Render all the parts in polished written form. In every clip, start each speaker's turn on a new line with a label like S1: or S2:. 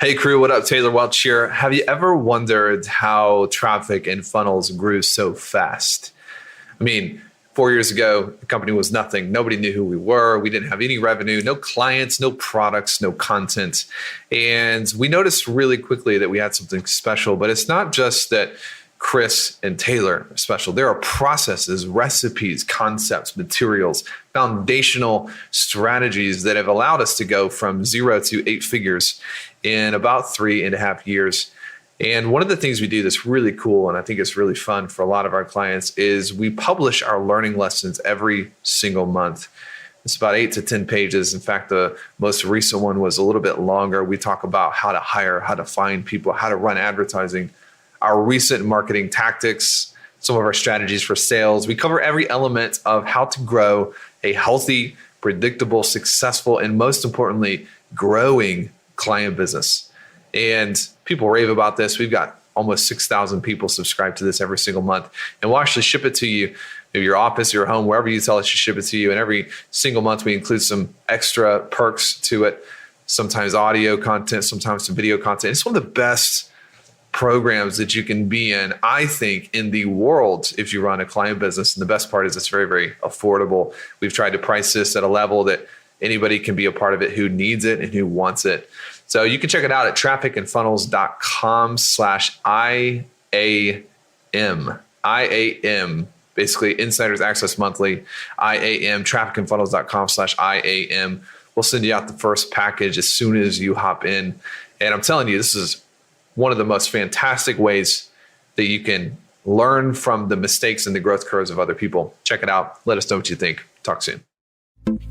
S1: Hey crew, what up? Taylor Welch here. Have you ever wondered how traffic and funnels grew so fast? I mean, 4 years ago, the company was nothing. Nobody knew who we were. We didn't have any revenue, no clients, no products, no content. And we noticed really quickly that we had something special, but it's not just that Chris and Taylor are special. There are processes, recipes, concepts, materials, foundational strategies that have allowed us to go from 0 to 8 figures in about 3.5 years. And one of the things we do that's really cool, and I think it's really fun for a lot of our clients, is we publish our learning lessons every single month. It's about 8 to 10 pages. In fact, the most recent one was a little bit longer. We talk about how to hire, how to find people, how to run advertising, our recent marketing tactics, some of our strategies for sales. We cover every element of how to grow a healthy, predictable, successful, and most importantly, growing client business. And people rave about this. We've got almost 6,000 people subscribe to this every single month. And we'll actually ship it to you, your office, your home, wherever you tell us to ship it to you. And every single month, we include some extra perks to it, sometimes audio content, sometimes some video content. It's one of the best programs that you can be in, I think, in the world if you run a client business. And the best part is it's very, very affordable. We've tried to price this at a level that anybody can be a part of it who needs it and who wants it. So you can check it out at trafficandfunnels.com/IAM. IAM, basically Insiders Access Monthly, IAM, trafficandfunnels.com/IAM. We'll send you out the first package as soon as you hop in. And I'm telling you, this is one of the most fantastic ways that you can learn from the mistakes and the growth curves of other people. Check it out. Let us know what you think. Talk soon.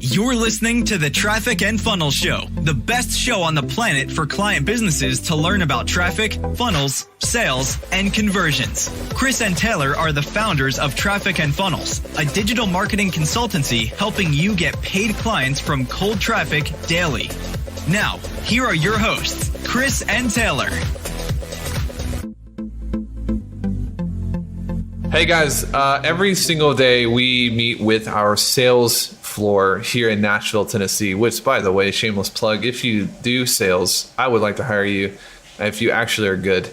S2: You're listening to the Traffic and Funnels Show, the best show on the planet for client businesses to learn about traffic, funnels, sales, and conversions. Chris and Taylor are the founders of Traffic and Funnels, a digital marketing consultancy helping you get paid clients from cold traffic daily. Now, here are your hosts, Chris and Taylor.
S1: Hey guys, every single day we meet with our sales floor here in Nashville, Tennessee, which, by the way, shameless plug, if you do sales, I would like to hire you if you actually are good.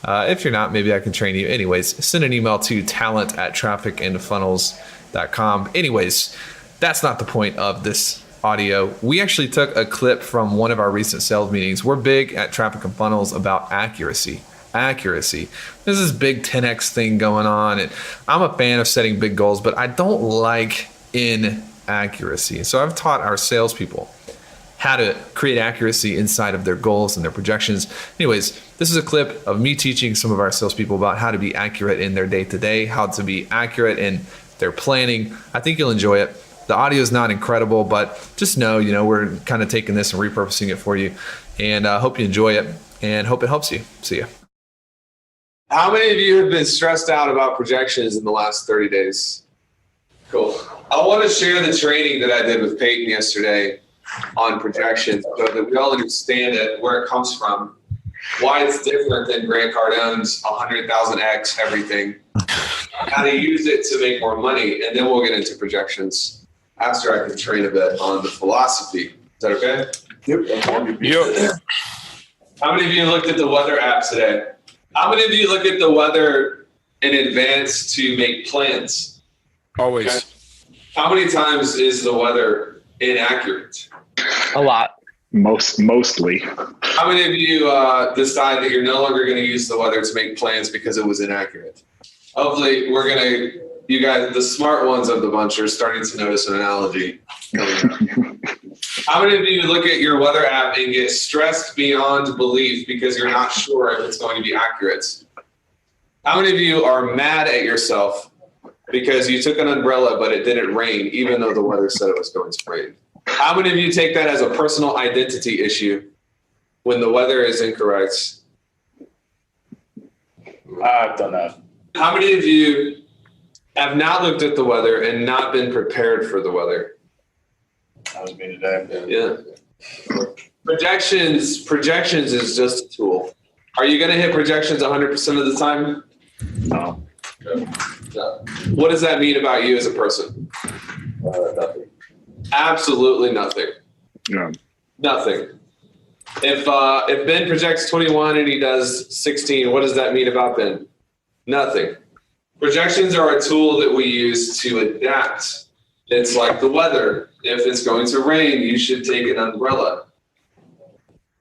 S1: If you're not, maybe I can train you. Anyways, send an email to talent@trafficandfunnels.com. Anyways, that's not the point of this audio. We actually took a clip from one of our recent sales meetings. We're big at Traffic and Funnels about accuracy. There's this big 10x thing going on, and I'm a fan of setting big goals, but I don't like inaccuracy. So I've taught our salespeople how to create accuracy inside of their goals and their projections. Anyways, this is a clip of me teaching some of our salespeople about how to be accurate in their day-to-day, how to be accurate in their planning. I think you'll enjoy it. The audio is not incredible, but just know, we're kind of taking this and repurposing it for you, and hope you enjoy it and hope it helps you. See ya. How many of you have been stressed out about projections in the last 30 days? Cool. I want to share the training that I did with Peyton yesterday on projections so that we all understand it, where it comes from, why it's different than Grant Cardone's 100,000x everything, how to use it to make more money, and then we'll get into projections after I can train a bit on the philosophy. Is that okay?
S3: Yep.
S1: How many of you looked at the weather app today? How many of you look at the weather in advance to make plans?
S3: Always.
S1: Okay. How many times is the weather inaccurate?
S4: A lot.
S3: Mostly.
S1: How many of you decide that you're no longer going to use the weather to make plans because it was inaccurate? Hopefully, you guys, the smart ones of the bunch, are starting to notice an analogy coming up. How many of you look at your weather app and get stressed beyond belief because you're not sure if it's going to be accurate? How many of you are mad at yourself because you took an umbrella but it didn't rain even though the weather said it was going to rain? How many of you take that as a personal identity issue when the weather is incorrect?
S3: I've done that.
S1: How many of you have not looked at the weather and not been prepared for the weather?
S3: That was me today.
S1: Yeah. Projections is just a tool. Are you going to hit projections 100% of the time?
S3: No.
S1: No. What does that mean about you as a person?
S3: Nothing.
S1: Absolutely nothing.
S3: Yeah.
S1: Nothing. If Ben projects 21 and he does 16, what does that mean about Ben? Nothing. Projections are a tool that we use to adapt. It's like the weather. If it's going to rain, you should take an umbrella.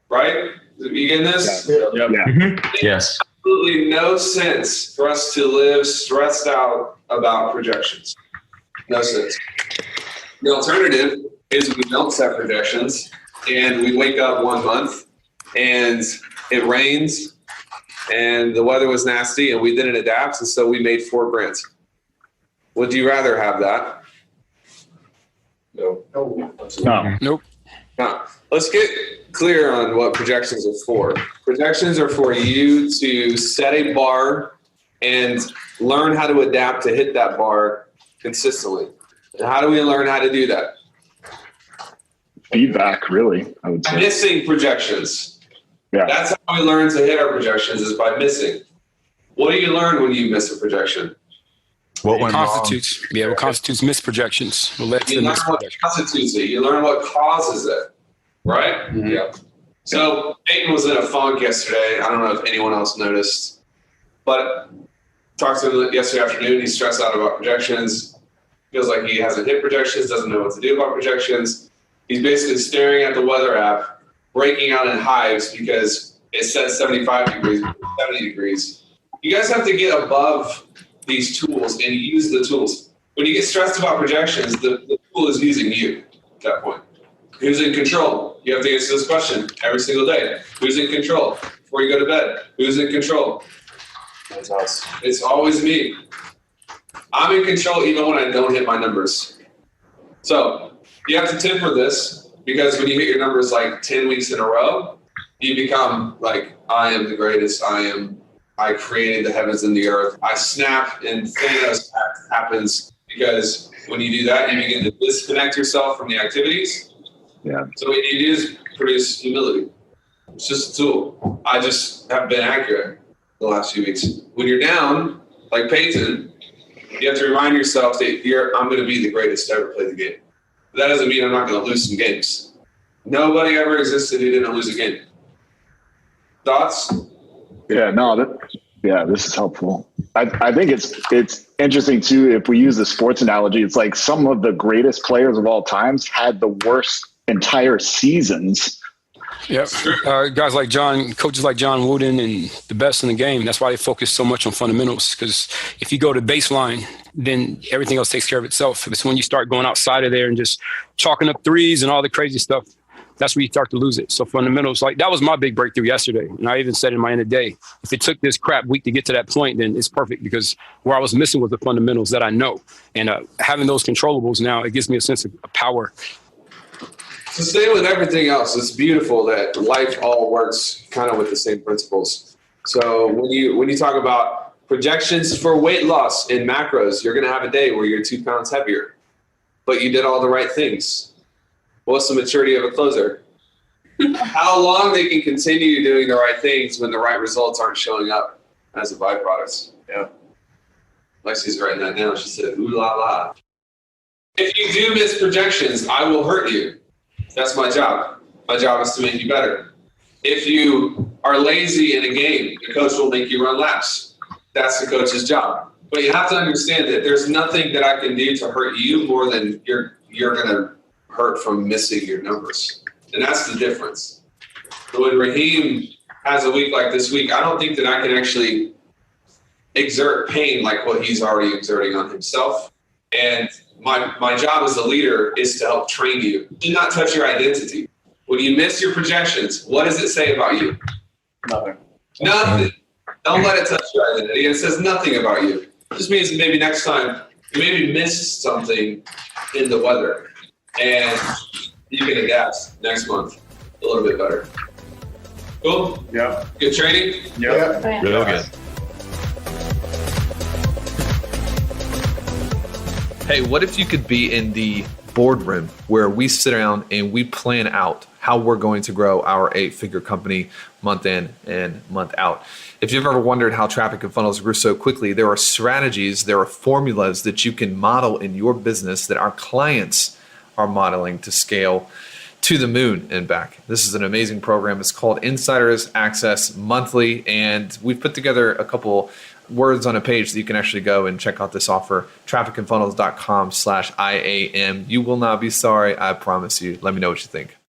S1: Right? You getting this?
S3: Yeah.
S4: Yes.
S1: Absolutely no sense for us to live stressed out about projections. No sense. The alternative is we don't set projections and we wake up one month and it rains and the weather was nasty and we didn't adapt, and so we made $4,000. Would you rather have that? No.
S3: No.
S5: Nope.
S1: Now, let's get clear on what projections are for. Projections are for you to set a bar and learn how to adapt to hit that bar consistently. And how do we learn how to do that?
S3: Feedback, really, I would say.
S1: Missing projections.
S3: Yeah.
S1: That's how we learn to hit our projections, is by missing. What do you learn when you miss a projection?
S4: What went wrong?
S5: What constitutes misprojections? What led to
S1: You
S5: the
S1: learn what
S5: misprojections?
S1: constitutes it. You learn what causes it, right?
S5: Mm-hmm.
S1: Yeah. So Peyton was in a funk yesterday. I don't know if anyone else noticed, but talked to him yesterday afternoon. He's stressed out about projections. Feels like he hasn't hit projections, doesn't know what to do about projections. He's basically staring at the weather app, breaking out in hives because it says 75 degrees, 70 degrees. You guys have to get above these tools and use the tools. When you get stressed about projections, the tool is using you at that point. Who's in control? You have to answer this question every single day. Who's in control? Before you go to bed, who's in control? It's us. It's always me. I'm in control even when I don't hit my numbers. So you have to temper this, because when you hit your numbers like 10 weeks in a row, you become like, I am the greatest. I created the heavens and the earth. I snap and Thanos happens, because when you do that, you begin to disconnect yourself from the activities.
S3: Yeah.
S1: So what you do is produce humility. It's just a tool. I just have been accurate the last few weeks. When you're down, like Peyton, you have to remind yourself that I'm going to be the greatest to ever play the game. But that doesn't mean I'm not going to lose some games. Nobody ever existed who didn't lose a game. Thoughts?
S3: Yeah, no, this is helpful. I think it's interesting too, if we use the sports analogy. It's like some of the greatest players of all times had the worst entire seasons.
S5: Yep. Guys like coaches like John Wooden, and the best in the game. That's why they focus so much on fundamentals, because if you go to baseline, then everything else takes care of itself. It's when you start going outside of there and just chalking up threes and all the crazy stuff, that's where you start to lose it. So fundamentals, like that was my big breakthrough yesterday. And I even said in my end of day, if it took this crap week to get to that point, then it's perfect, because where I was missing was the fundamentals that I know. And having those controllables now, it gives me a sense of power.
S1: So stay with everything else. It's beautiful that life all works kind of with the same principles. So when you talk about projections for weight loss in macros, you're going to have a day where you're 2 pounds heavier, but you did all the right things. What's the maturity of a closer? How long they can continue doing the right things when the right results aren't showing up as a byproduct. Yeah. Lexi's writing that down. She said, ooh la la. If you do miss projections, I will hurt you. That's my job. My job is to make you better. If you are lazy in a game, the coach will make you run laps. That's the coach's job. But you have to understand that there's nothing that I can do to hurt you more than you're going to hurt from missing your numbers. And that's the difference. So when Raheem has a week like this week, I don't think that I can actually exert pain like what he's already exerting on himself. And my job as a leader is to help train you. Do not touch your identity. When you miss your projections, what does it say about you? Nothing. Don't let it touch your identity. It says nothing about you. It just means maybe next time you maybe missed something in the weather, and you can adapt next month a little bit better. Cool?
S3: Yeah.
S1: Good training?
S3: Yeah.
S4: Real good.
S1: Hey, what if you could be in the boardroom where we sit down and we plan out how we're going to grow our 8-figure company month in and month out? If you've ever wondered how traffic and funnels grew so quickly, there are strategies, there are formulas that you can model in your business that our clients are modeling to scale to the moon and back. This is an amazing program. It's called Insiders Access Monthly, and we've put together a couple words on a page that you can actually go and check out this offer, trafficandfunnels.com/IAM. You will not be sorry, I promise you. Let me know what you think.